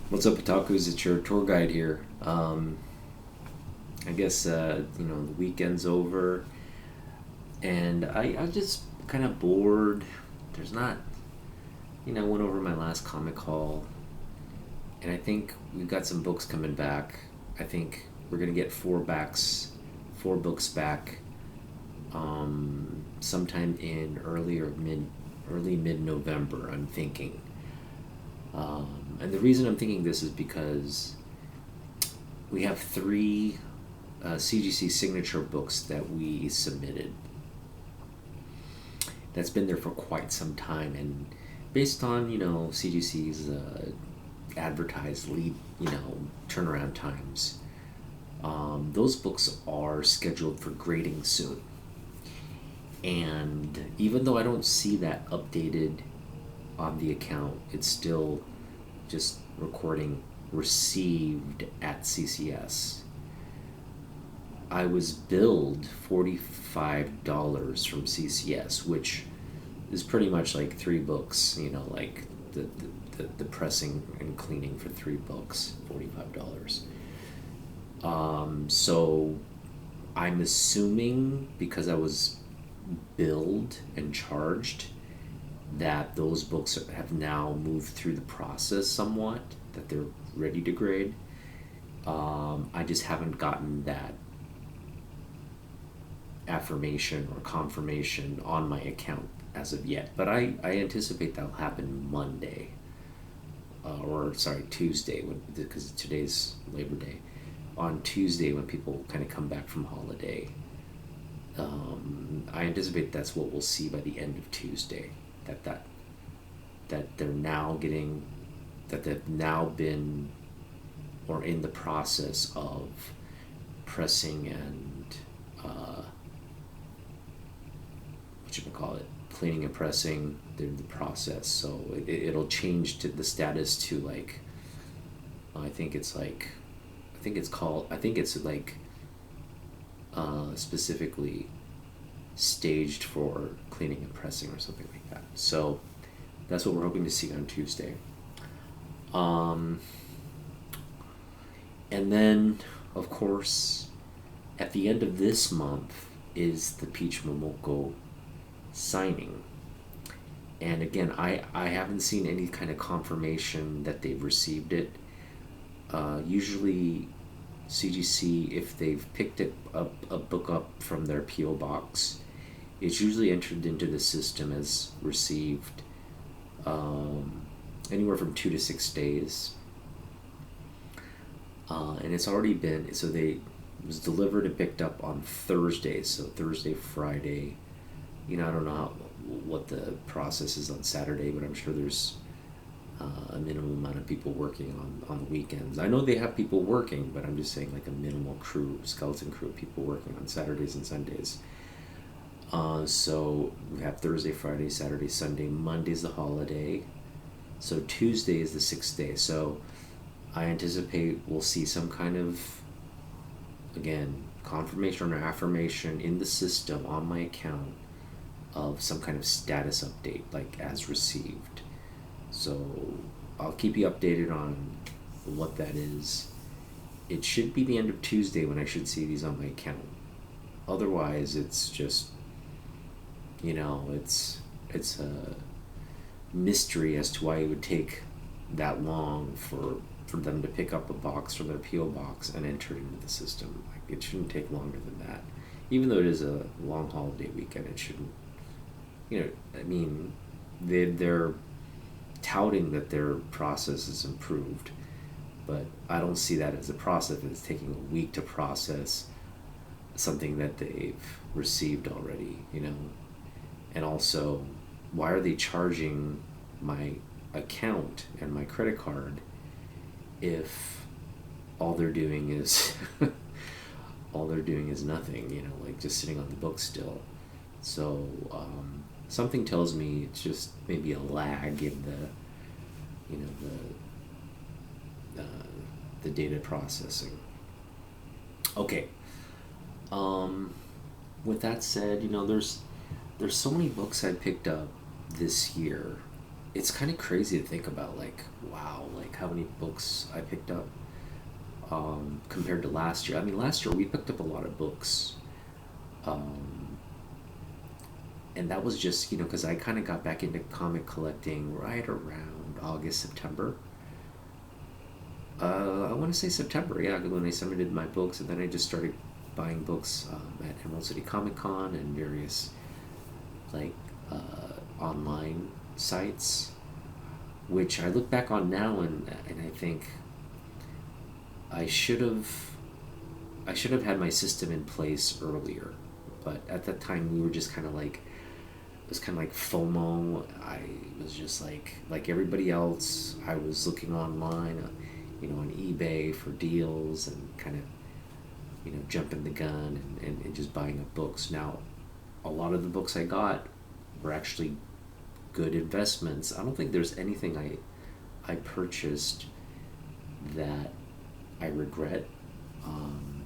What's up, Otakus? It's your tour guide here. I guess, the weekend's over, and I just kind of bored. There's not, went over my last comic haul, and I think we've got some books coming back. I think we're gonna get four books back, sometime in early mid November. I'm thinking, and the reason I'm thinking this is because we have three CGC signature books that we submitted. That's been there for quite some time, and based on CGC's advertised lead turnaround times, those books are scheduled for grading soon. And even though I don't see that updated on the account, it's still just recording received at CCS. I was billed $45 from CCS, which is pretty much like three books, like the pressing and cleaning for three books, $45. So I'm assuming because I was billed and charged that those books have now moved through the process somewhat, that they're ready to grade. I just haven't gotten that affirmation or confirmation on my account as of yet. But I anticipate that'll happen Monday, or sorry, Tuesday, because today's Labor Day. On Tuesday, when people kind of come back from holiday, I anticipate that's what we'll see by the end of Tuesday. That they're now getting, that they've now been, or in the process of pressing and cleaning and pressing. They're in the process, so it'll change to the status to like, I think it's like specifically staged for cleaning and pressing or something like that. So that's what we're hoping to see on Tuesday. And then, of course, at the end of this month is the Peach Momoko signing. And again, I haven't seen any kind of confirmation that they've received it. Usually, CGC, if they've picked a book up from their P.O. box, it's usually entered into the system as received, anywhere from 2 to 6 days. And it's already been, so it was delivered and picked up on Thursday, so Thursday, Friday. I don't know what the process is on Saturday, but I'm sure there's a minimum amount of people working on the weekends. I know they have people working, but I'm just saying like a minimal skeleton crew of people working on Saturdays and Sundays. So we have Thursday, Friday, Saturday, Sunday. Monday's the holiday. So Tuesday is the 6th day. So I anticipate we'll see some kind of, again, confirmation or affirmation in the system on my account of some kind of status update, like as received. So I'll keep you updated on what that is. It should be the end of Tuesday when I should see these on my account. Otherwise, it's just, it's a mystery as to why it would take that long for them to pick up a box from their P.O. box and enter it into the system. Like, it shouldn't take longer than that. Even though it is a long holiday weekend, it shouldn't, they're touting that their process is improved, but I don't see that as a process. It's taking a week to process something that they've received already, And also, why are they charging my account and my credit card if all they're doing is nothing, like just sitting on the book still. So something tells me it's just maybe a lag in the data processing. Okay. With that said, there's so many books I picked up this year it's kind of crazy to think about, like, wow, like how many books I picked up compared to last year. I mean, last year we picked up a lot of books, um, and that was just, because I kind of got back into comic collecting right around August, September. I want to say September, yeah, when I submitted my books, and then I just started buying books at Emerald City Comic Con and various like online sites, which I look back on now, and I think I should have I should have had my system in place earlier, but at that time we were just kind of like, it was kind of like FOMO. I was just like everybody else. I was looking online, on eBay for deals and kind of jumping the gun and just buying up books. Now, a lot of the books I got were actually good investments. I don't think there's anything I purchased that I regret. Um,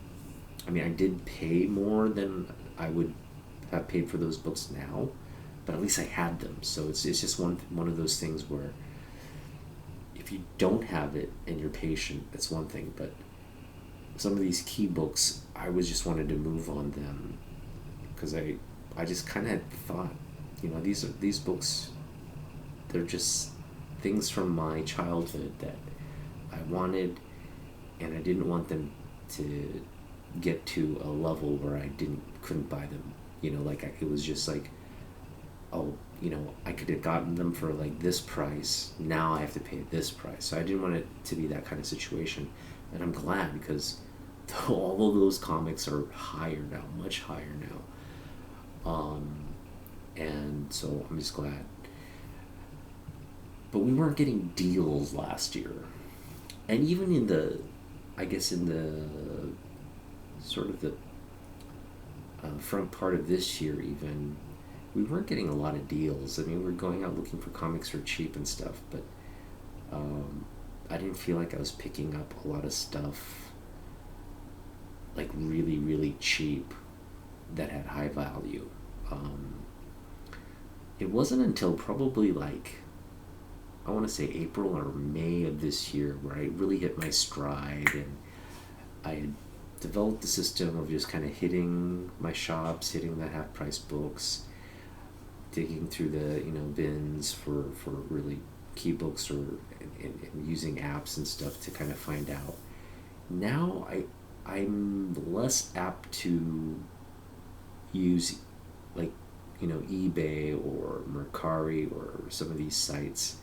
I mean, I did pay more than I would have paid for those books now, but at least I had them. So it's just one of those things where if you don't have it and you're patient, it's one thing. But some of these key books, I was just wanted to move on them because I just kind of thought, these books, they're just things from my childhood that I wanted, and I didn't want them to get to a level where I couldn't buy them. It was just like, oh, I could have gotten them for like this price. Now I have to pay this price. So I didn't want it to be that kind of situation, and I'm glad because all of those comics are higher now, much higher now. And so I'm just glad. But we weren't getting deals last year, and even I guess in the sort of the front part of this year, even we weren't getting a lot of deals. I mean, we were going out looking for comics for cheap and stuff, but I didn't feel like I was picking up a lot of stuff like really, really cheap that had high value. Um, it wasn't until probably like, I want to say April or May of this year where I really hit my stride, and I had developed the system of just kind of hitting my shops, hitting the half price books, digging through the bins for really key books, or and using apps and stuff to kind of find out. Now I'm less apt to use like eBay or Mercari or some of these sites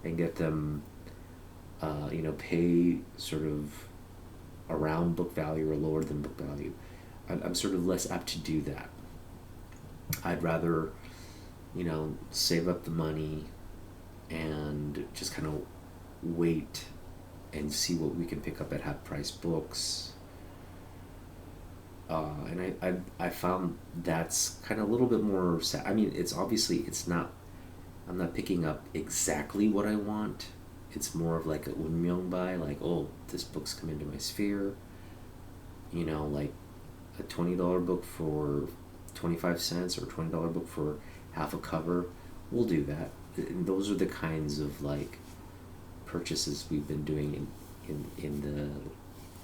and get them pay sort of around book value or lower than book value. I'm sort of less apt to do that. I'd rather save up the money and just kind of wait and see what we can pick up at half price books. And I found that's kind of a little bit more I mean, it's not, I'm not picking up exactly what I want. It's more of like a unmyeong buy, like, oh, this book's come into my sphere, like a $20 book for 25 cents or $20 book for half a cover. We'll do that. And those are the kinds of like purchases we've been doing in the,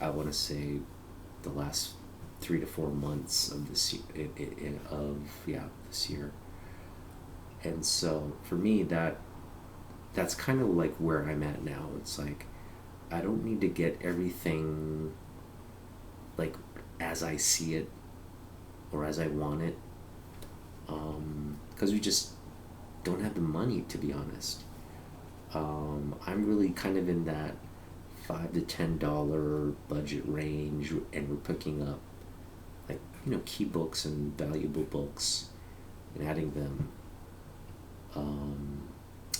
I want to say, the last 3 to 4 months of this year, this year. And so for me, that's kind of like where I'm at now. It's like I don't need to get everything like as I see it or as I want it, because we just don't have the money, to be honest. I'm really kind of in that $5 to $10 budget range, and we're picking up like key books and valuable books and adding them,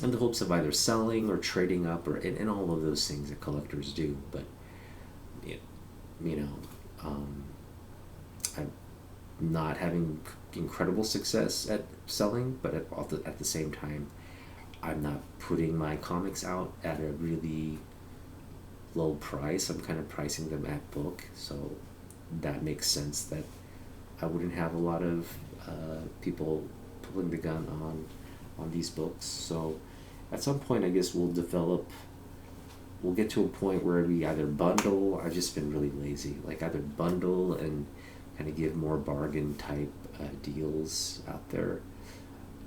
in the hopes of either selling or trading up, or and all of those things that collectors do. But you you know I'm not having incredible success at selling, but at the same time, I'm not putting my comics out at a really low price. I'm kind of pricing them at book, so that makes sense that I wouldn't have a lot of people pulling the gun on these books. So at some point, I guess we'll get to a point where we either bundle. I've just been really lazy. Like either bundle and kind of give more bargain type deals out there,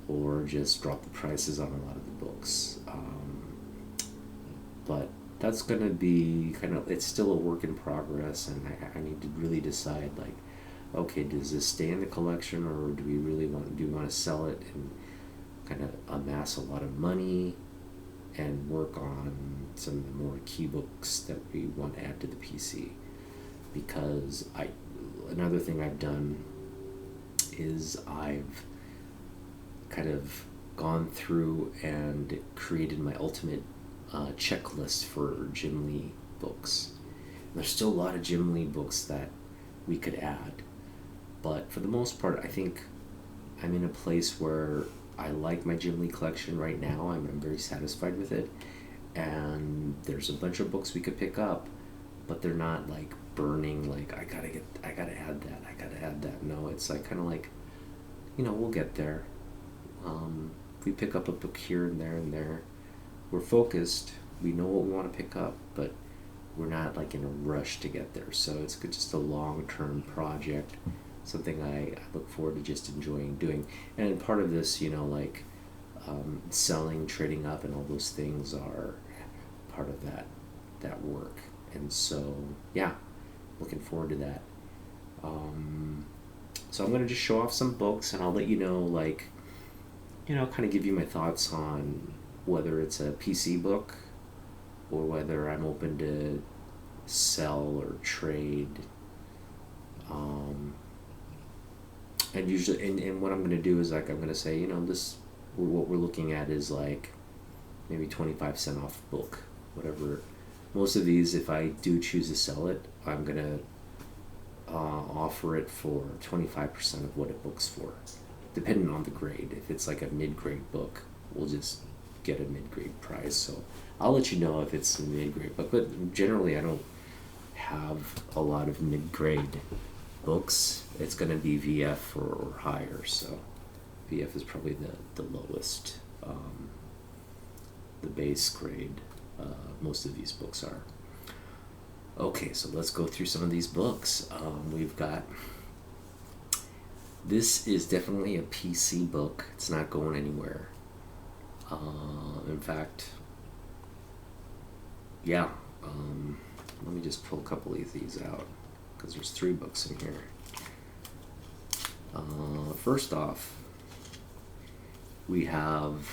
or just drop the prices on a lot of the books. But that's gonna be it's still a work in progress, and I need to really decide, like, okay, does this stay in the collection, or do we want to sell it and kind of amass a lot of money and work on some of the more key books that we want to add to the PC? Because another thing I've done is I've kind of gone through and created my ultimate checklist for Jim Lee books. And there's still a lot of Jim Lee books that we could add, but for the most part, I think I'm in a place where I like my Jim Lee collection right now. I'm very satisfied with it, and there's a bunch of books we could pick up, but they're not like burning, like I gotta add that. No, it's like kind of like, we'll get there. We pick up a book here and there. We're focused. We know what we want to pick up, but we're not like in a rush to get there. So it's just a long-term project, something I look forward to just enjoying doing. And part of this, selling, trading up, and all those things are part of that work. And so, yeah, looking forward to that. So I'm going to just show off some books, and I'll let you know, kind of give you my thoughts on whether it's a PC book or whether I'm open to sell or trade. And usually, and what I'm going to do is I'm going to say, what we're looking at is like maybe 25% off book, whatever. Most of these, if I do choose to sell it, I'm going to offer it for 25% of what it books for, depending on the grade. If it's like a mid-grade book, we'll just get a mid-grade price. So I'll let you know if it's a mid-grade book, but generally I don't have a lot of mid-grade books. It's going to be VF or higher, so VF is probably the lowest, the base grade. Most of these books are. Okay, so let's go through some of these books. We've got, this is definitely a PC book. It's not going anywhere. In fact, yeah, let me just pull a couple of these out, because there's 3 books in here. First off, we have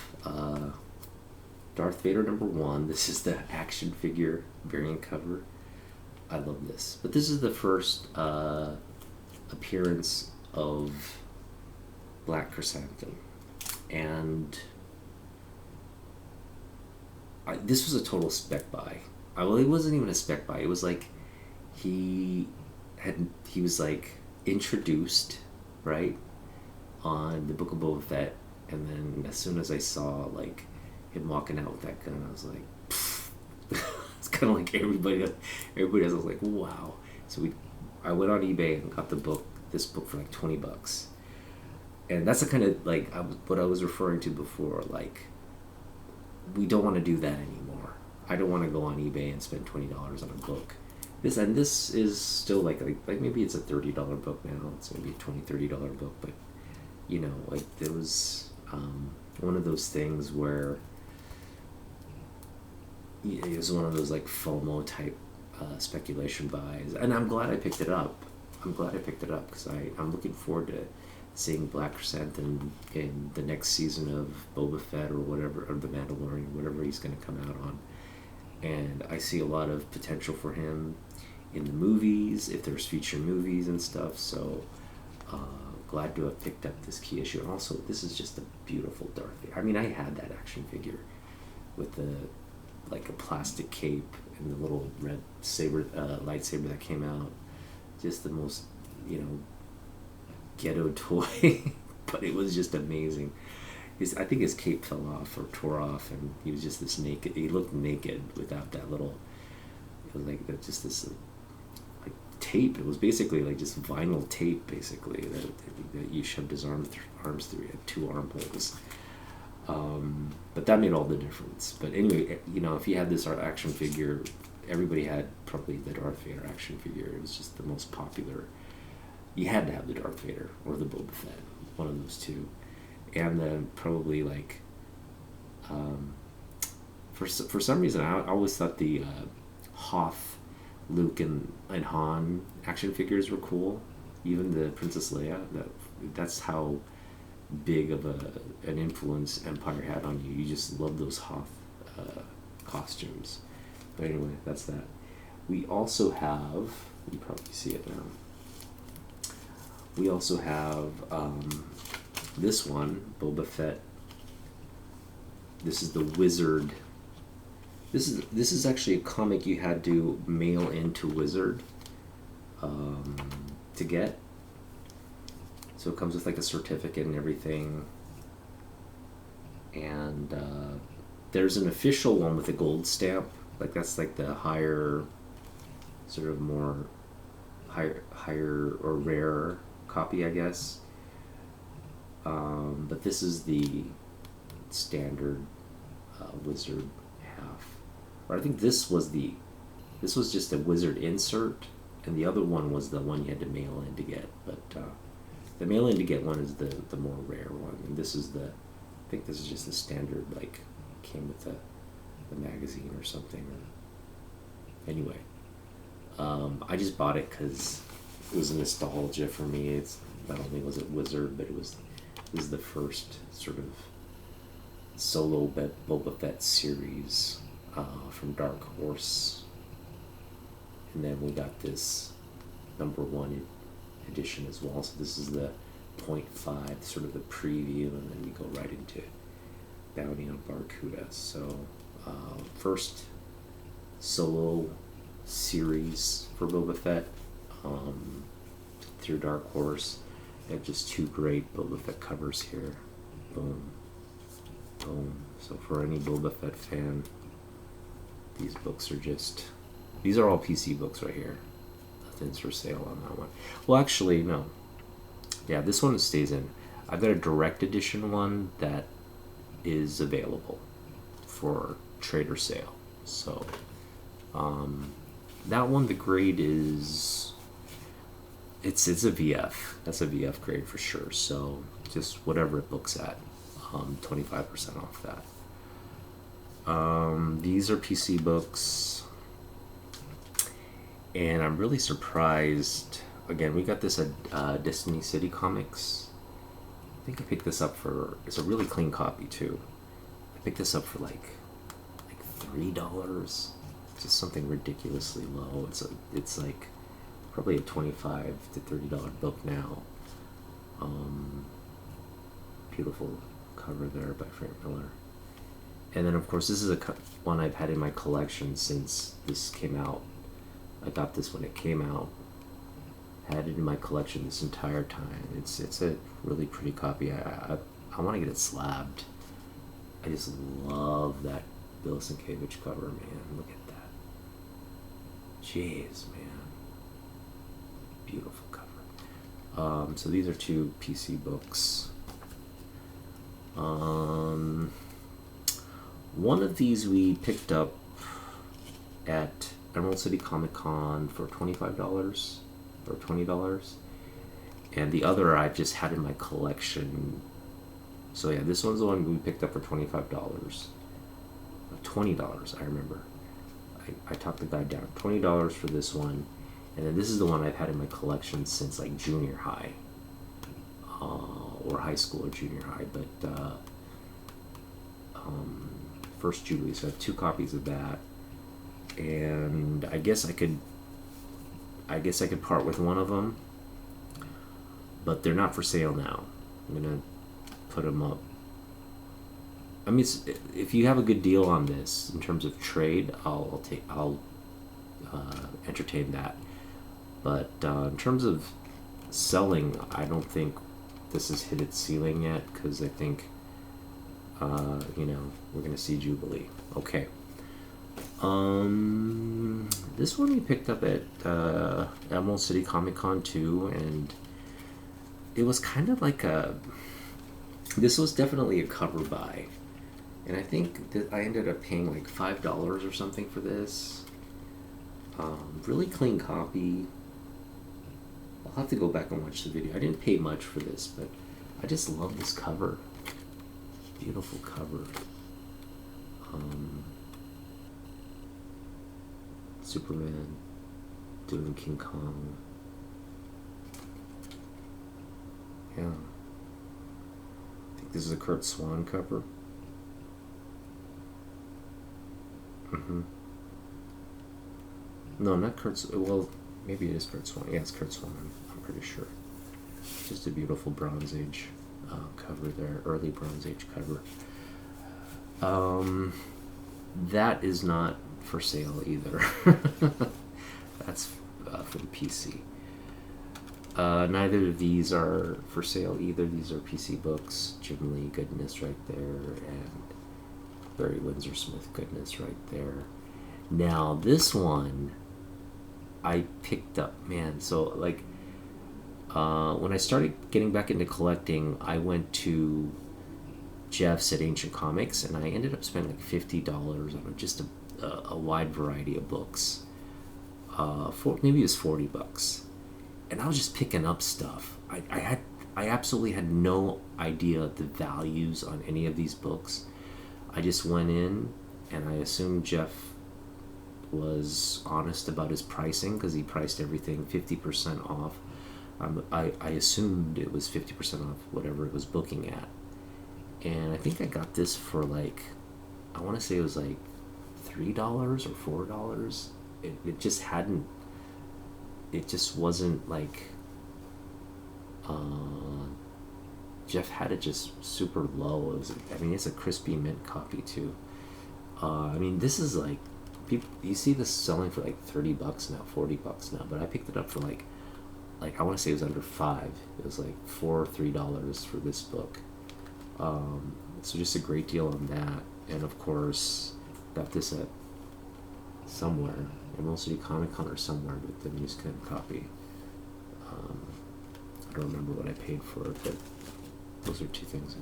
Darth Vader #1. This is the action figure variant cover. I love this. But this is the first appearance of Black Chrysanthemum. And this was a total spec buy. Well, it wasn't even a spec buy. It was like he was like introduced, right, on the Book of Boba Fett, and then as soon as I saw like him walking out with that gun, I was like, it's kind of like everybody else. I was like, wow. So I went on eBay and got this book for like $20, and that's the kind of like what I was referring to before. Like, we don't want to do that anymore. I don't want to go on eBay and spend $20 on a book. This is still like maybe it's a $30 book now. It's maybe a $20-$30 book, but there was one of those things where it was one of those like FOMO type speculation buys, and I'm glad I picked it up. Because I'm looking forward to seeing Black Chrysanthemum in the next season of Boba Fett or whatever, or The Mandalorian, whatever he's going to come out on. And I see a lot of potential for him in the movies, if there's future movies and stuff. So glad to have picked up this key issue. And also, this is just a beautiful Darth Vader. I mean, I had that action figure with the like a plastic cape and the little red lightsaber that came out. Just the most, ghetto toy, but it was just amazing. I think his cape fell off or tore off, and he was just this naked. He looked naked without that little. It was like just this like tape. It was basically like just vinyl tape, basically that you shoved his arms through. He had 2 armholes. But that made all the difference. But anyway, if you had this action figure, everybody had probably the Darth Vader action figure. It was just the most popular. You had to have the Darth Vader or the Boba Fett, one of those two. And then probably like, for some reason, I always thought the Hoth, Luke, and Han action figures were cool. Even the Princess Leia. That's how big of an influence Empire had on you. You just love those Hoth costumes. But anyway, that's that. We also have, you probably see it now. We also have this one, Boba Fett. This is the Wizard. This is actually a comic you had to mail into Wizard to get. So it comes with like a certificate and everything. And there's an official one with a gold stamp. Like that's like the higher, sort of more higher or rarer copy, I guess. But this is the standard Wizard half. Or I think this was just a Wizard insert, and the other one was the one you had to mail in to get. But the mail in to get one is the more rare one, and this is I think this is just the standard, like came with the magazine or something. Anyway, I just bought it because it was a nostalgia for me. It's not only was it Wizard, but this is the first sort of solo Boba Fett series from Dark Horse, and then we got this #1 edition as well. So this is the 0.5, sort of the preview, and then we go right into Bounty on Barracuda. So first solo series for Boba Fett through Dark Horse. I have just two great Boba Fett covers here. Boom. Boom. So for any Boba Fett fan, these books are these are all PC books right here. Nothing's for sale on that one. Well, actually, no. Yeah, this one stays in. I've got a direct edition one that is available for trade or sale. So that one, the grade is it's a VF. That's a VF grade for sure. So just whatever it books at, 25% off that. These are PC books, and I'm really surprised. Again, we got this at Destiny City Comics. I think I picked this up it's a really clean copy too. I picked this up for like $3, just something ridiculously low. It's like probably a $25 to $30 book now. Beautiful cover there by Frank Miller. And then of course this is one I've had in my collection since this came out. I got this when it came out. Had it in my collection this entire time. It's a really pretty copy. I want to get it slabbed. I just love that Bill Sienkiewicz cover, man. Look at that. Jeez, man. Beautiful cover. So these are two PC books. One of these we picked up at Emerald City Comic Con for $25 or $20, and the other I just had in my collection. So yeah, this one's the one we picked up for $25. $20, I remember. I talked the guy down. $20 for this one, and then this is the one I've had in my collection since like junior high, or high school or junior high. But First Jubilee. So I have two copies of that, and I guess I could part with one of them, but they're not for sale now. I'm gonna put them up. I mean, if you have a good deal on this in terms of trade, I'll entertain that. But in terms of selling, I don't think this has hit its ceiling yet, because I think we're gonna see Jubilee. Okay. This one we picked up at Emerald City Comic Con too, and it was kind of like this was definitely a cover buy. And I think that I ended up paying like $5 or something for this. Really clean copy. I'll have to go back and watch the video. I didn't pay much for this, but I just love this cover. Beautiful cover. Superman doing King Kong. Yeah. I think this is a Kurt Swan cover. No, not Kurt. Well, maybe it is Kurt Swan. Yeah, it's Kurt Swan. I'm pretty sure. Just a beautiful Bronze Age cover there, early Bronze Age cover. That is not for sale either. That's for the PC. Neither of these are for sale either. These are PC books. Jim Lee goodness right there, and Barry Windsor Smith goodness right there. Now this one I picked up, man. So like when I started getting back into collecting, I went to Jeff's at Ancient Comics, and I ended up spending like $50 on just a wide variety of books. Maybe it was $40, and I was just picking up stuff. I absolutely had no idea the values on any of these books. I just went in, and I assumed Jeff was honest about his pricing because he priced everything 50% off. I assumed it was 50% off whatever it was booking at. And I think I got this for like, I want to say it was like $3 or $4. It just hadn't, it just wasn't like, Jeff had it just super low. It's a crispy mint copy too. This is like, you see this selling for like $30 now, $40 now, but I picked it up for like I want to say it was under $5. It was like $4 or $3 for this book. So just a great deal on that. And of course, got this at somewhere, Emerald City Comic Con or somewhere with the new scan copy. I don't remember what I paid for it, but those are two things.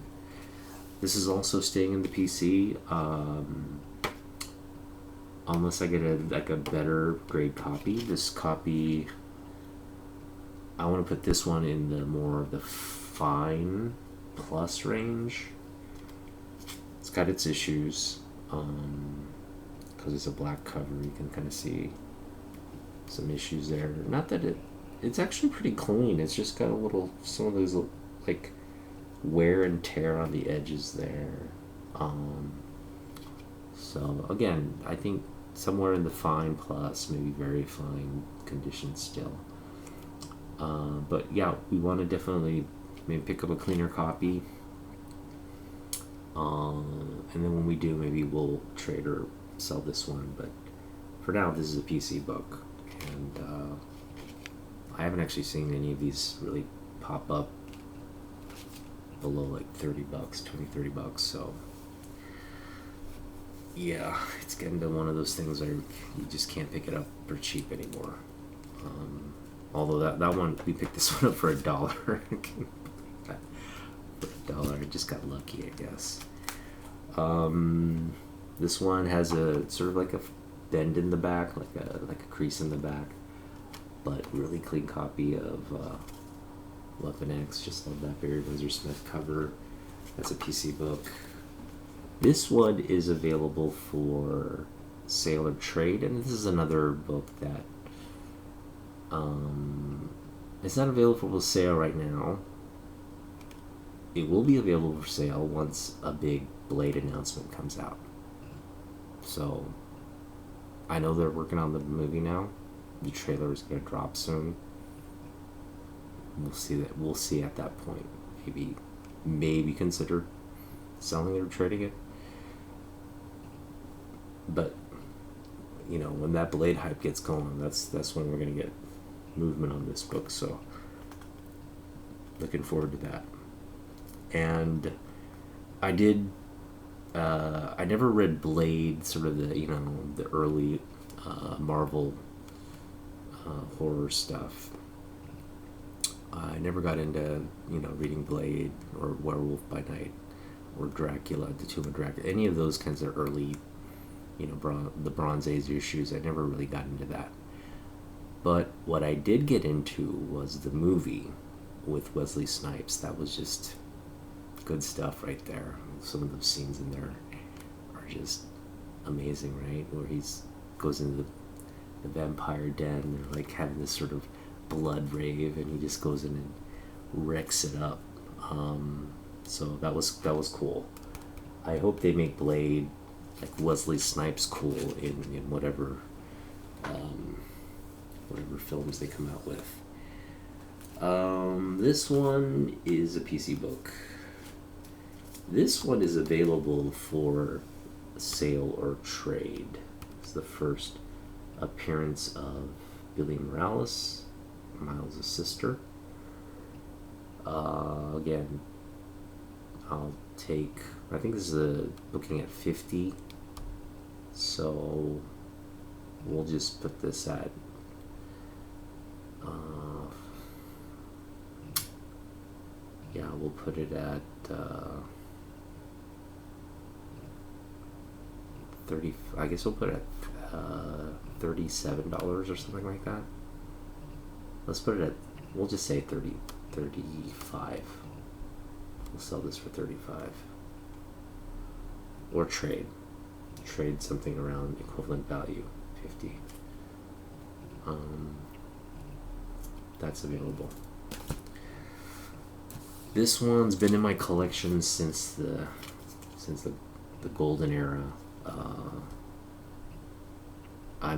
This is also staying in the PC. Unless I get a better grade copy. This copy, I want to put this one in the more of the fine plus range. It's got its issues because it's a black cover. You can kind of see some issues there. Not that it's actually pretty clean. It's just got some of those like wear and tear on the edges there. So again, I think somewhere in the fine plus, maybe very fine condition still. But yeah, we want to definitely maybe pick up a cleaner copy. And then when we do, maybe we'll trade or sell this one. But for now, this is a PC book. And I haven't actually seen any of these really pop up below like $30, $20-30. So yeah, it's getting to one of those things where you just can't pick it up for cheap anymore. Although that one, we picked this one up for $1. For $1, I just got lucky, I guess. This one has a sort of like a bend in the back, like a crease in the back, but really clean copy of Weapon X. Just love that Barry Windsor Smith cover. That's a PC book. This one is available for sale or trade, and this is another book that it's not available for sale right now. It will be available for sale once a big Blade announcement comes out. So I know they're working on the movie now. The trailer is going to drop soon. We'll see that. We'll see at that point. Maybe consider selling it or trading it. But when that Blade hype gets going, that's when we're going to get movement on this book. So looking forward to that. And I never read Blade, sort of the early Marvel horror stuff. I never got into reading Blade or Werewolf by Night. or Dracula, the Tomb of Dracula, any of those kinds of early, the Bronze Age issues. I never really got into that. But what I did get into was the movie with Wesley Snipes. That was just good stuff right there. Some of those scenes in there are just amazing, right? Where he's goes into the vampire den, and they're like having this sort of blood rave, and he just goes in and wrecks it up. So that was cool. I hope they make Blade like Wesley Snipes cool in whatever films they come out with. This one is a PC book. This one is available for sale or trade. It's the first appearance of Billy Morales, Miles' sister. Again, I'll take, I think this is looking at 50, so we'll just put this at we'll put it at 30. I guess we'll put it at $37 or something like that. Let's put it at, we'll just say 35. We'll sell this for 35. Or trade something around equivalent value, 50. That's available. This one's been in my collection since the golden era. I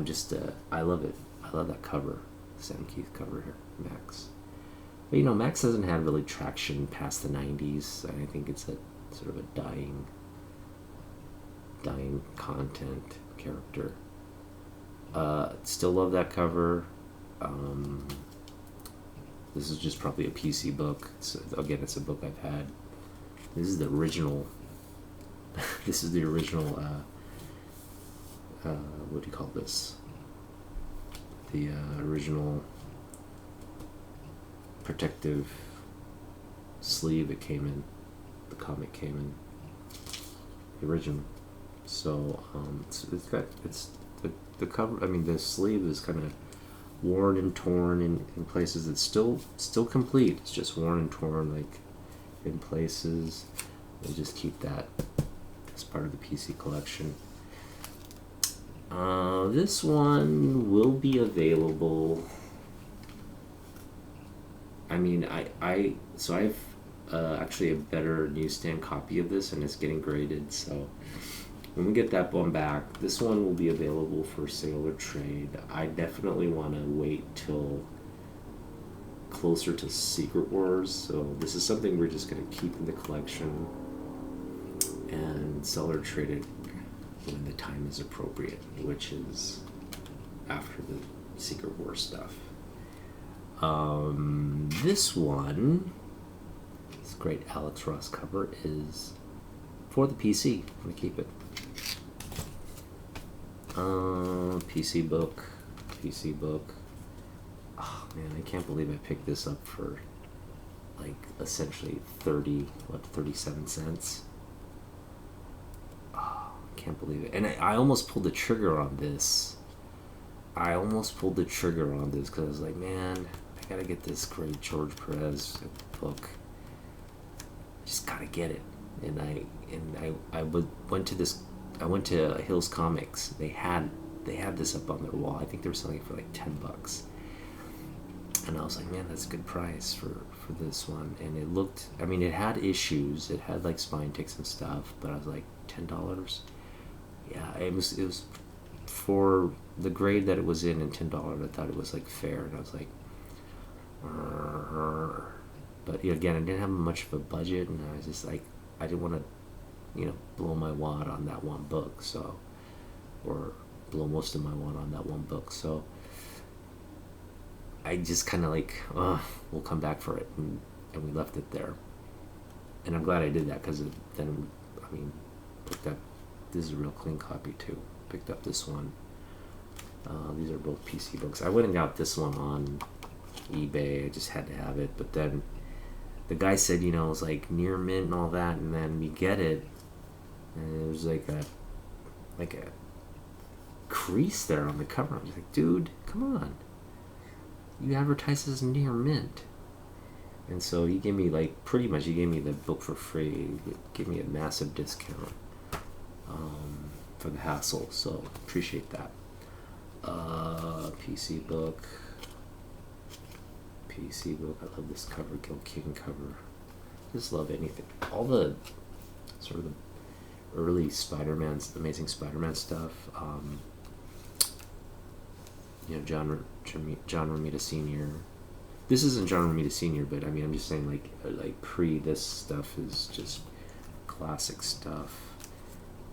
love it. I love that cover, Sam Keith cover here, Max. But Max hasn't had really traction past the 90s. I think it's a sort of a dying content character. Still love that cover. This is just probably a PC book. Again, it's a book I've had. This is the original. This is the original. What do you call this? The original protective sleeve it came in. The comic came in. The original. So it's got the cover. I mean, the sleeve is kind of worn and torn in places. It's still complete. It's just worn and torn, like in places. We'll just keep that as part of the PC collection. This one will be available. I mean, so I've actually a better newsstand copy of this, and it's getting graded. So when we get that one back, this one will be available for sale or trade. I definitely want to wait till closer to Secret Wars. So this is something we're just going to keep in the collection and sell or trade it when the time is appropriate, which is after the Secret Wars stuff. This one, this great Alex Ross cover, is for the PC. I'm going to keep it. PC book. Oh man, I can't believe I picked this up for like essentially 37 cents. Oh, I can't believe it. And I almost pulled the trigger on this. Because I was like, man, I gotta get this great George Perez book. Just gotta get it. And I went to Hills Comics. They had this up on their wall. I think they were selling it for like $10. And I was like, man, that's a good price for this one. And it looked, I mean, it had issues. It had like spine ticks and stuff. But I was like, $10? Yeah, it was for the grade that it was in, and $10. I thought it was like fair. And I was like, but again, I didn't have much of a budget, and I was just like, I didn't want to, blow my wad on that one book. So, or blow most of my wad on that one book. So I just kind of like, we'll come back for it, and we left it there. And I'm glad I did that, because then, I mean, picked up, this is a real clean copy too. Picked up this one. These are both PC books. I went and got this one on eBay. I just had to have it, but then the guy said, you know, it was like near mint and all that, and then we get it, and it was like a crease there on the cover. I was like, dude, come on. You advertise as near mint. And so he gave me, like, pretty much, he gave me the book for free. He gave me a massive discount for the hassle. So, appreciate that. PC book. I love this cover, Gil King cover. Just love anything. All the sort of the early Amazing Spider-Man stuff. You know, John Romita Sr. This isn't John Romita Sr., but I mean, I'm just saying, like pre this stuff is just classic stuff.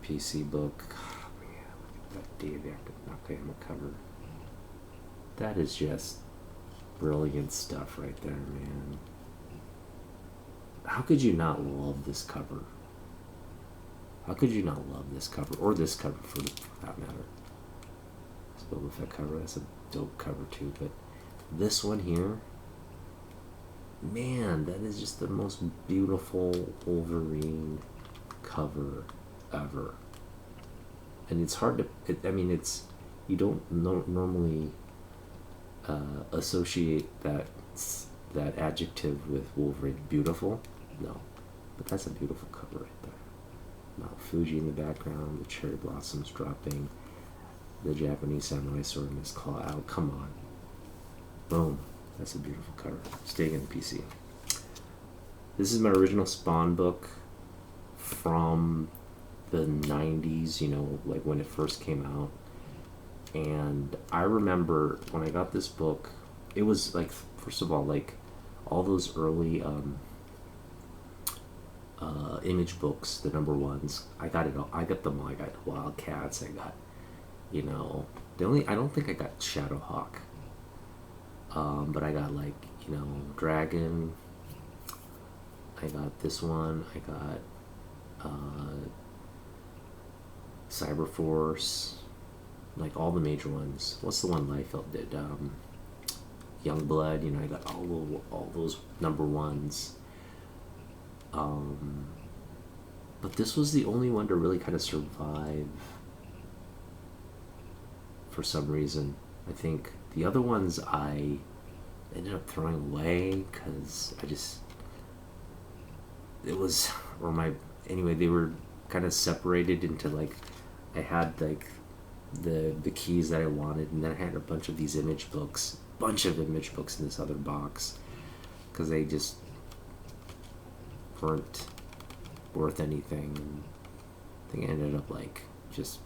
PC book. Oh, man, look at that Dave Nakayama cover. That is just brilliant stuff right there, man. How could you not love this cover? How could you not love this cover, or this cover for that matter? This Boba Fett cover, that's a dope cover too. But this one here, man, that is just the most beautiful Wolverine cover ever. And it's hard to, it's, you don't normally associate that adjective with Wolverine. Beautiful? No. But that's a beautiful cover right there. Mount Fuji in the background, the cherry blossoms dropping, the Japanese samurai sword in his claw out. Come on. Boom. That's a beautiful cover. Staying in the PC. This is my original Spawn book from the 90s, you know, like when it first came out. And I remember when I got this book, it was like, first of all, like all those early Image books, the number ones. I got it all. I got them all. I got Wildcats. I got, you know, I don't think I got Shadowhawk. But I got, like, you know, Dragon. I got this one. I got Cyberforce. Like all the major ones. What's the one Liefeld did? Youngblood. You know, I got all those number ones. But this was the only one to really kind of survive for some reason. I think the other ones I ended up throwing away because they were kind of separated into, like, I had like the keys that I wanted, and then I had a bunch of these Image books in this other box because they just weren't worth anything. I think I ended up, like, just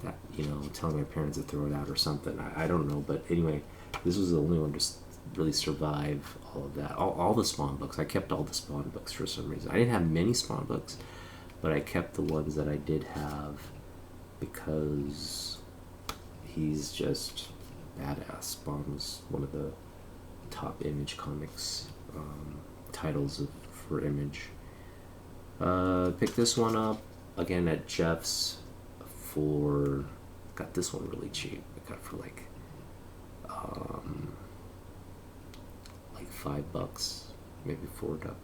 that, you know, telling my parents to throw it out or something. I don't know, but anyway, this was the only one to really survive all of that. All the Spawn books. I kept all the Spawn books for some reason. I didn't have many Spawn books, but I kept the ones that I did have because he's just badass. Spawn was one of the top Image comics titles for Image. Picked this one up again at Jeff's got this one really cheap. I got it for like $5, maybe $4.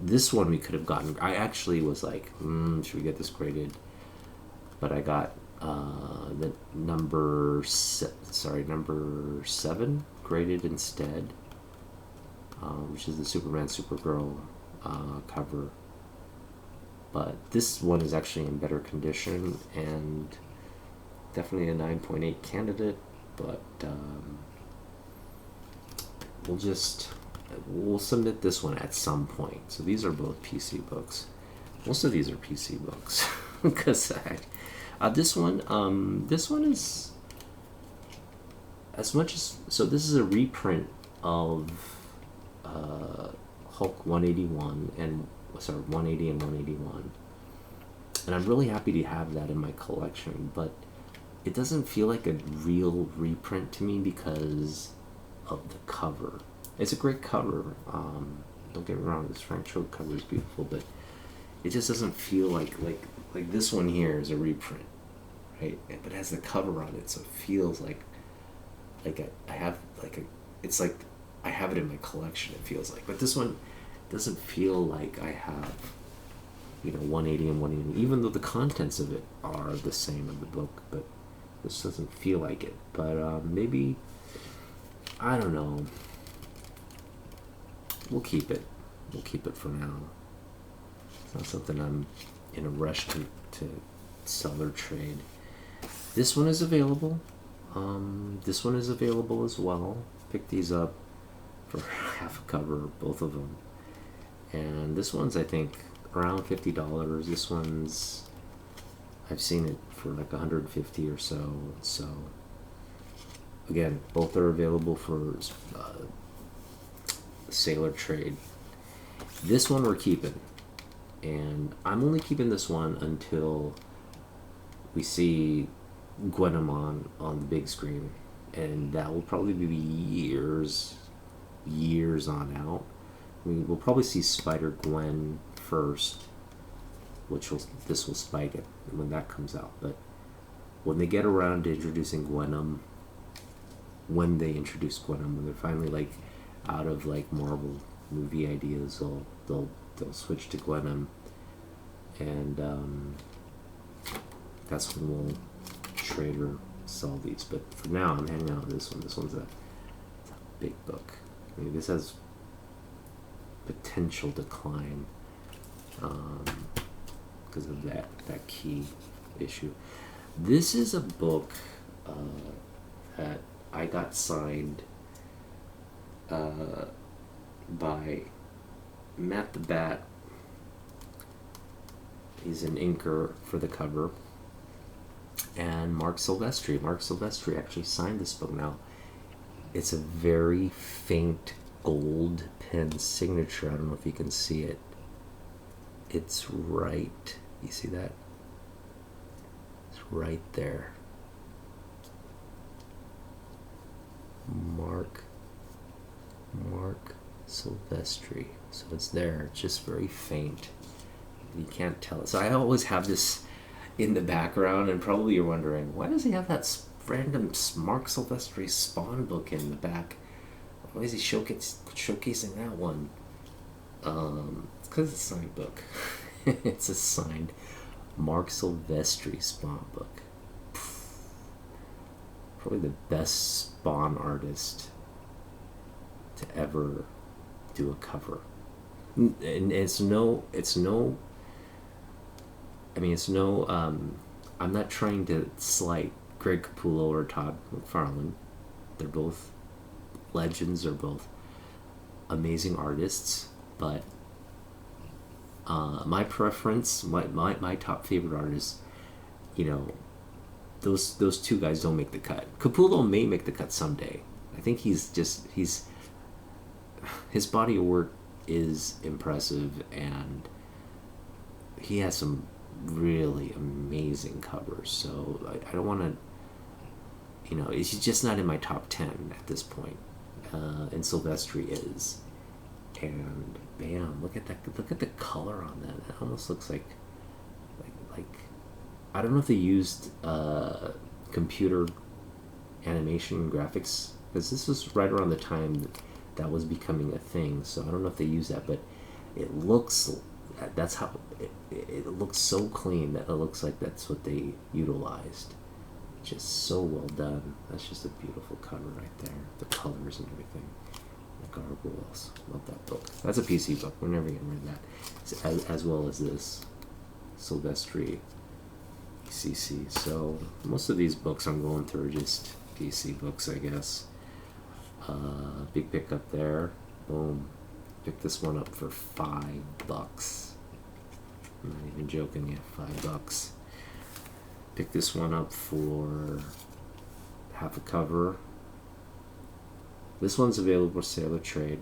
This one we could have gotten. I actually was like, should we get this graded? But I got the number 7 graded instead, which is the Superman Supergirl cover. But this one is actually in better condition and definitely a 9.8 candidate. But we'll submit this one at some point. So these are both PC books. Most of these are PC books because this one is as much as, so this is a reprint of Hulk 181 and 180 and 181, and I'm really happy to have that in my collection, but it doesn't feel like a real reprint to me because of the cover. It's a great cover, don't get me wrong, this Frank Cho cover is beautiful, but it just doesn't feel like this one here is a reprint, right? But it has the cover on it, so it feels like I have like it's like I have it in my collection, it feels like. But this one doesn't feel like I have, 180 and 180, even though the contents of it are the same in the book, but this doesn't feel like it. But maybe, I don't know. We'll keep it. We'll keep it for now. It's not something I'm in a rush to sell or trade. This one is available. This one is available as well. Pick these up for half a cover, both of them. And this one's, I think, around $50. This one's, I've seen it for like $150 or so. So, again, both are available for sale or trade. This one we're keeping. And I'm only keeping this one until we see Gwenum on the big screen. And that will probably be years on out. We'll probably see Spider-Gwen first, this will spike it when that comes out. But when they get around to introducing Gwenum, when they're finally like out of like Marvel movie ideas, they'll switch to Gwenum, and that's when we'll trade or sell these. But for now, I'm hanging out with this one. This one's a big book. I mean, this has potential decline because of that key issue. This is a book that I got signed by Matt the Bat. He's an inker for the cover, and Mark Silvestri. Mark Silvestri actually signed this book. Now, it's a very faint gold pen signature. I don't know if you can see it. It's right. You see that? It's right there. Mark Silvestri. So it's there. It's just very faint. You can't tell it. So I always have this in the background, and probably you're wondering, why does he have that random Mark Silvestri Spawn book in the back? Why is he showcasing that one? It's because it's a signed book. It's a signed Mark Silvestri Spawn book. Probably the best Spawn artist to ever do a cover. And it's no I'm not trying to slight Greg Capullo or Todd McFarlane. They're both legends, they're both amazing artists, but my preference, my top favorite artists, those two guys don't make the cut. Capullo may make the cut someday. I think his body of work is impressive, and he has some really amazing covers. So I don't want to, he's just not in my top 10 at this point. And Silvestri is. And bam, look at the color on that. It almost looks like I don't know if they used computer animation graphics, because this was right around the time that was becoming a thing. So I don't know if they used that, but it looks, that's how it looks so clean that it looks like that's what they utilized. Just so well done. That's just a beautiful cover right there. The colors and everything. The gargoyles. Love that book. That's a PC book. We're never getting rid of that. As well as this Silvestri CC. So most of these books I'm going through are just PC books, I guess. Big pickup there. Boom. Picked this one up for $5. I'm not even joking yet. $5. Picked this one up for half a cover. This one's available for sale or trade.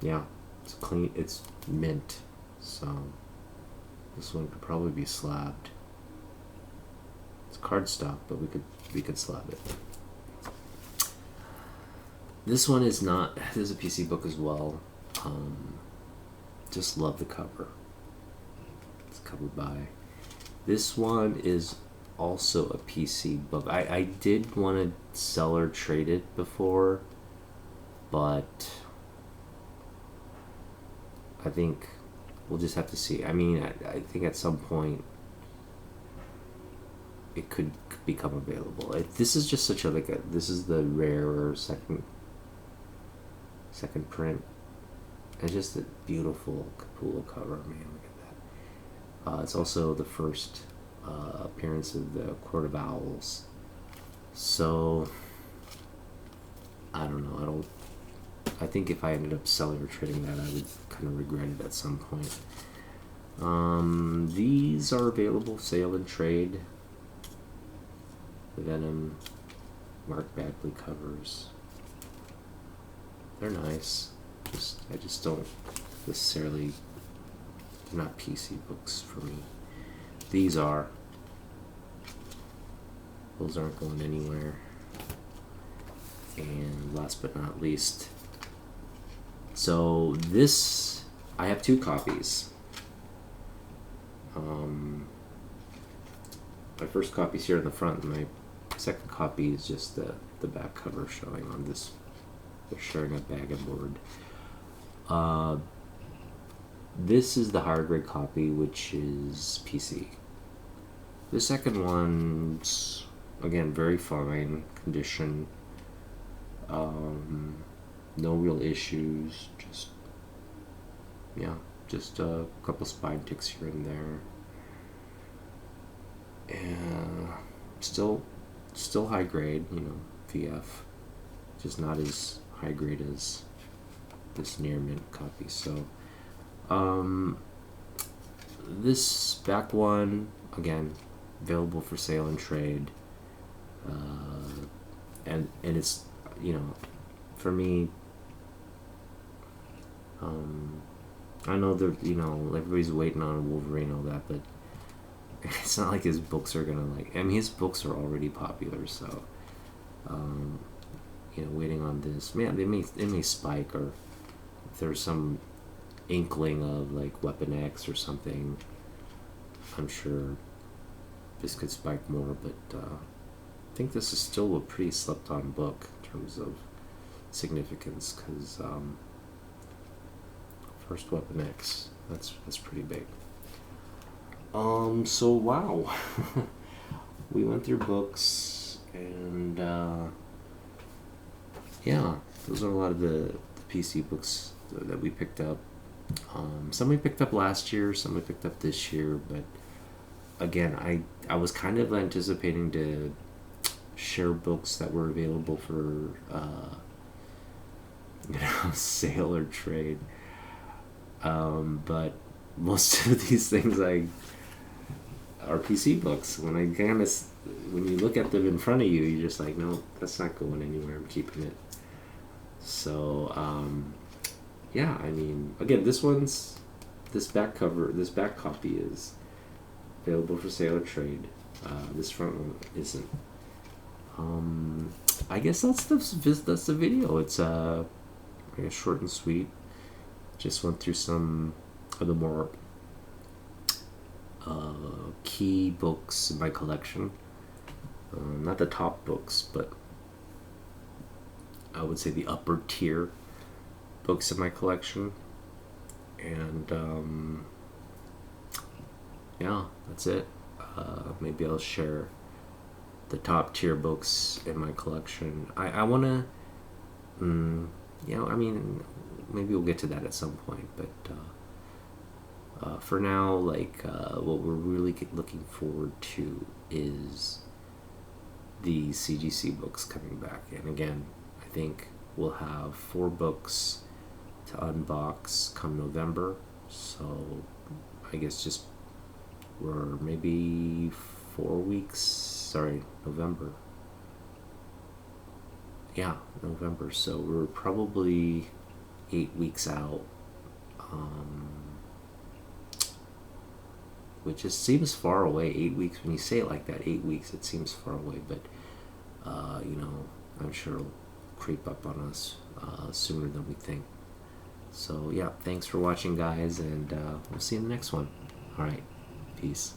Yeah, it's clean. It's mint. So this one could probably be slabbed. It's cardstock, but we could slab it. This one is not. This is a PC book as well. Just love the cover. It's covered by. This one is also a PC book. I did want to sell or trade it before, but I think we'll just have to see. I mean, I think at some point it could become available. This is just such a this is the rarer second print. It's just a beautiful Capullo cover, man. Look at that. It's also the first appearance of the Court of Owls. So I don't know. I think if I ended up selling or trading that, I would kind of regret it at some point. These are available, sale and trade. The Venom Mark Bagley covers. They're nice. I just don't necessarily. They're not PC books for me. These are. Those aren't going anywhere. And last but not least, so this, I have 2 copies. My first copy's here in the front, and my second copy is just the back cover showing on this. They're showing a bag and board. This is the higher grade copy, which is PC. The second one's, again, very fine condition. No real issues, just a couple spine ticks here and there. And still high grade, VF, just not as high grade as this near mint copy. So this back one, again, available for sale and trade, and it's, for me, I know that everybody's waiting on Wolverine, all that, but it's not like his books are gonna his books are already popular, so waiting on this, man, it may spike, or if there's some inkling of Weapon X or something, I'm sure this could spike more, but I think this is still a pretty slept on book in terms of significance, because first Weapon X, that's pretty big. So wow. We went through books, and those are a lot of the PC books that we picked up. Some we picked up last year, some we picked up this year, but again, I was kind of anticipating to share books that were available for sale or trade, but most of these things are PC books. When you look at them in front of you, you're just like, no, that's not going anywhere, I'm keeping it. So I mean, again, this back copy is available for sale or trade. This front one isn't. I guess that's the video. It's short and sweet. Just went through some of the more key books in my collection. Not the top books, but I would say the upper tier books in my collection. And that's it. Maybe I'll share the top tier books in my collection. I want to, I mean, maybe we'll get to that at some point, but for now, what we're really looking forward to is the CGC books coming back. And again, I think we'll have 4 books to unbox come November, so I guess we're maybe 4 weeks, November. November, so we're probably 8 weeks out, which just seems far away. 8 weeks, when you say it like that, 8 weeks, it seems far away, but I'm sure it'll creep up on us sooner than we think. So thanks for watching, guys, and we'll see you in the next one. All right, peace.